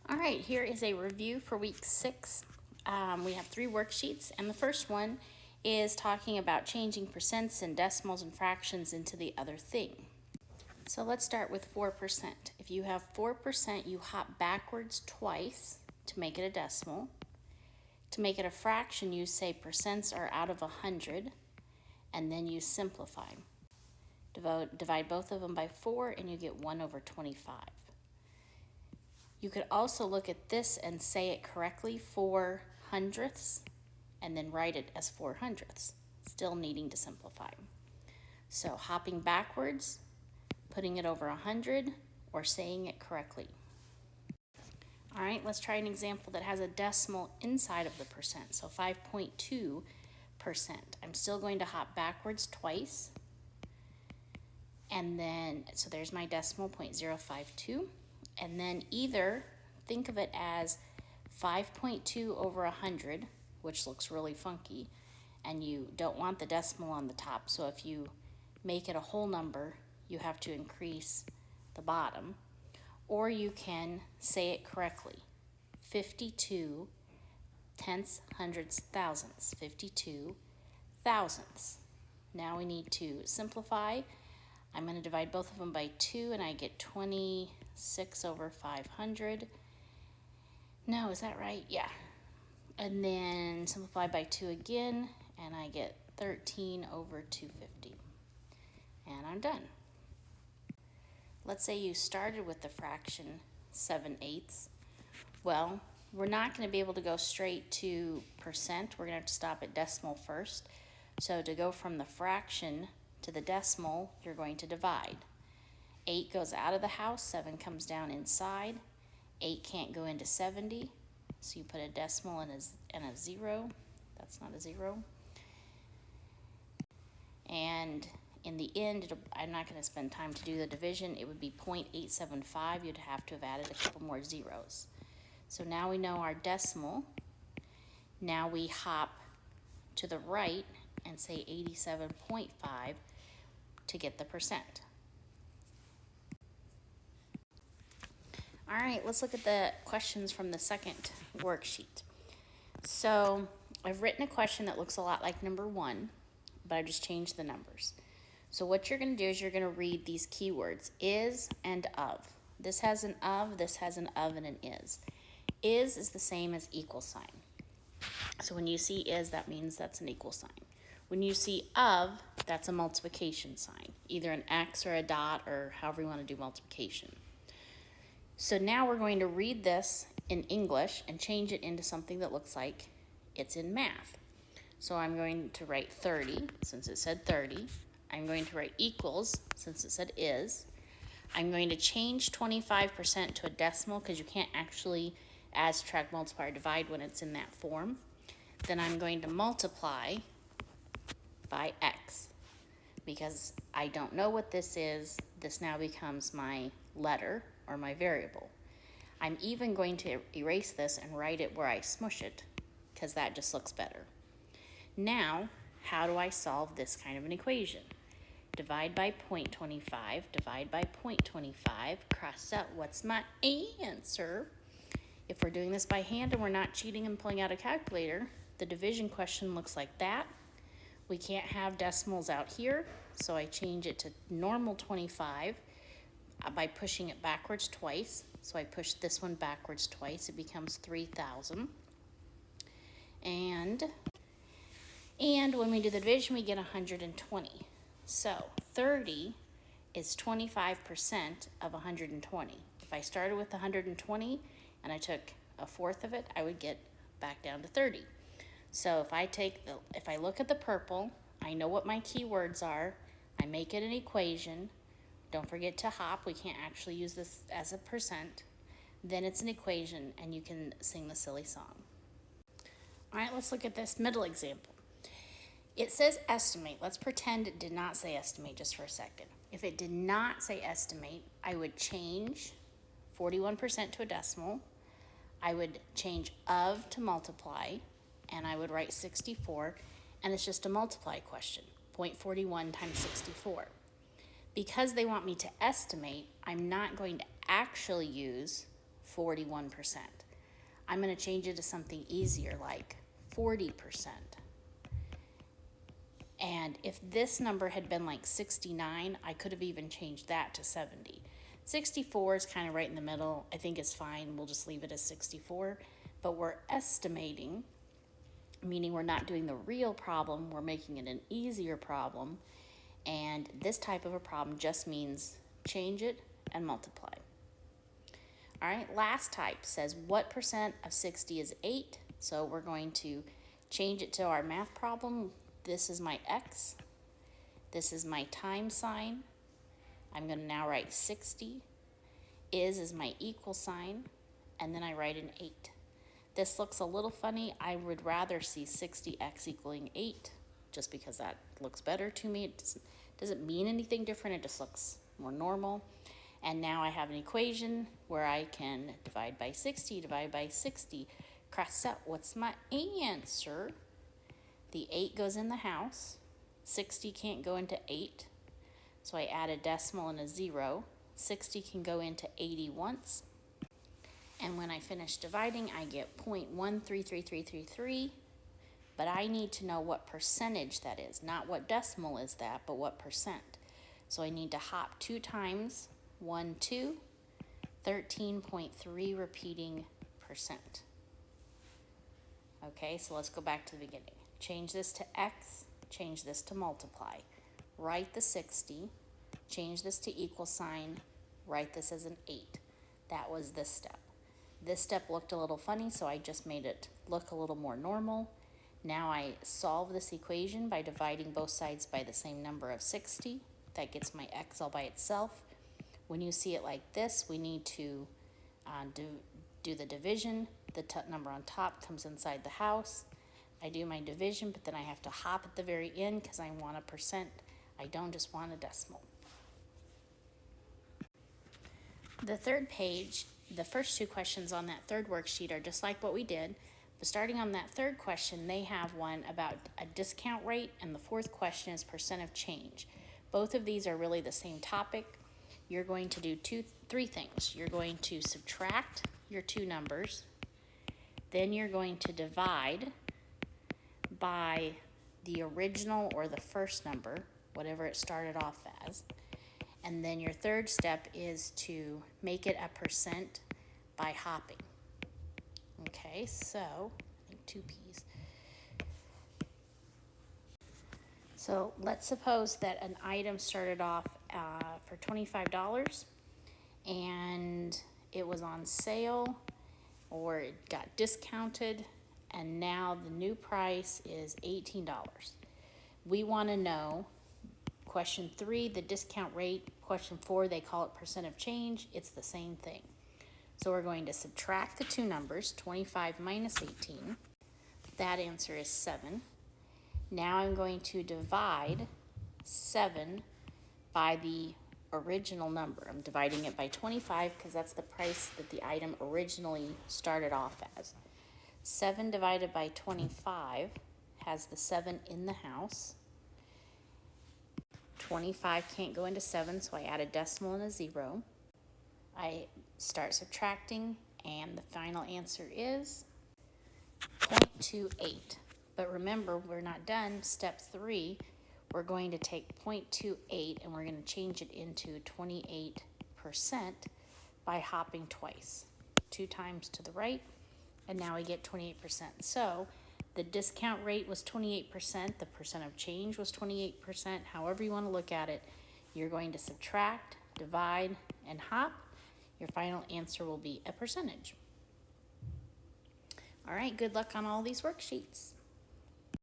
All right, here is a review for week 6. We have 3 worksheets, and the first one is talking about changing percents and decimals and fractions into the other thing. So let's start with 4%. If you have 4%, you hop backwards twice to make it a decimal. To make it a fraction, you say percents are out of 100, and then you simplify. Divide both of them by 4, and you get 1 over 25. You could also look at this and say it correctly, 4 hundredths, and then write it as 4 hundredths, still needing to simplify. So hopping backwards, putting it over 100, or saying it correctly. All right, let's try an example that has a decimal inside of the percent, so 5.2%. I'm still going to hop backwards twice, and then, so there's my decimal, 0.052. And then either think of it as 5.2 over 100, which looks really funky, and you don't want the decimal on the top. So if you make it a whole number, you have to increase the bottom. Or you can say it correctly, 52 tenths, hundredths, thousandths, 52 thousandths. Now we need to simplify. I'm going to divide both of them by 2, and I get 26 over 500. No, is that right? Yeah. And then simplify by 2 again, and I get 13 over 250. And I'm done. Let's say you started with the fraction 7/8. Well, we're not going to be able to go straight to percent. We're going to have to stop at decimal first. So to go from the fraction to the decimal, you're going to divide. 8 goes out of the house, 7 comes down inside. 8 can't go into 70, so you put a decimal and a 0. That's not a 0. And in the end, I'm not going to spend time to do the division. It would be 0.875. You'd have to have added a couple more zeros. So now we know our decimal. Now we hop to the right and say 87.5 to get the percent. All right, let's look at the questions from the second worksheet. So I've written a question that looks a lot like number 1, but I've just changed the numbers. So what you're going to do is you're going to read these keywords, is and of. This has an of, this has an of, and an is. Is the same as equal sign. So when you see is, that means that's an equal sign. When you see of, that's a multiplication sign, either an X or a dot or however you want to do multiplication. So now we're going to read this in English and change it into something that looks like it's in math. So I'm going to write 30, since it said 30. I'm going to write equals, since it said is. I'm going to change 25% to a decimal because you can't actually add, subtract, multiply, or divide when it's in that form. Then I'm going to multiply by X. Because I don't know what this is, this now becomes my letter or my variable. I'm even going to erase this and write it where I smush it, because that just looks better. Now, how do I solve this kind of an equation? Divide by 0.25, divide by 0.25, cross out, what's my answer? If we're doing this by hand and we're not cheating and pulling out a calculator, the division question looks like that. We can't have decimals out here, so I change it to normal 25 by pushing it backwards twice. So I push this one backwards twice, it becomes 3,000. And when we do the division, we get 120. So 30 is 25% of 120. If I started with 120 and I took a fourth of it, I would get back down to 30. So if I look at the purple, I know what my keywords are. I make it an equation. Don't forget to hop. We can't actually use this as a percent. Then it's an equation, and you can sing the silly song. All right, let's look at this middle example. It says estimate. Let's pretend it did not say estimate just for a second. If it did not say estimate, I would change 41% to a decimal. I would change of to multiply, and I would write 64, and it's just a multiply question, 0.41 times 64. Because they want me to estimate, I'm not going to actually use 41%. I'm going to change it to something easier like 40%. And if this number had been like 69, I could have even changed that to 70. 64 is kind of right in the middle. I think it's fine. We'll just leave it as 64. But we're estimating, meaning we're not doing the real problem. We're making it an easier problem. And this type of a problem just means change it and multiply. All right, last type says what percent of 60 is 8? So we're going to change it to our math problem. This is my x. This is my time sign. I'm going to now write 60. Is my equal sign. And then I write an 8. This looks a little funny. I would rather see 60x equaling 8 just because that looks better to me. It doesn't mean anything different. It just looks more normal. And now I have an equation where I can divide by 60, divide by 60, cross out. What's my answer? The 8 goes in the house. 60 can't go into 8. So I add a decimal and a 0. 60 can go into 80 once. And when I finish dividing, I get 0.133333. But I need to know what percentage that is. Not what decimal is that, but what percent. So I need to hop 2 times 1, 2, 13.3 repeating percent. Okay, so let's go back to the beginning. Change this to x, change this to multiply. Write the 60, change this to equal sign, write this as an 8. That was this step. This step looked a little funny, so I just made it look a little more normal. Now I solve this equation by dividing both sides by the same number of 60. That gets my x all by itself. When you see it like this, we need to do the division. The number on top comes inside the house. I do my division, but then I have to hop at the very end because I want a percent. I don't just want a decimal. The third page, the first 2 questions on that third worksheet are just like what we did. But starting on that third question, they have one about a discount rate, and the fourth question is percent of change. Both of these are really the same topic. You're going to do 3 things. You're going to subtract your 2 numbers. Then you're going to divide by the original or the first number, whatever it started off as. And then your third step is to make it a percent by hopping. Okay, so I think 2 P's. So let's suppose that an item started off for $25 and it was on sale or it got discounted, and now the new price is $18. We want to know question 3, the discount rate. Question 4, they call it percent of change. It's the same thing. So we're going to subtract the 2 numbers, 25 minus 18. That answer is 7. Now I'm going to divide 7 by the original number. I'm dividing it by 25 because that's the price that the item originally started off as. 7 divided by 25 has the 7 in the house. 25 can't go into 7, so I add a decimal and a 0. I start subtracting, and the final answer is 0.28. But remember, we're not done. Step 3, we're going to take 0.28 and we're going to change it into 28% by hopping twice. 2 times to the right, and now we get 28%. So the discount rate was 28%, the percent of change was 28%. However you want to look at it, you're going to subtract, divide, and hop. Your final answer will be a percentage. All right, good luck on all these worksheets.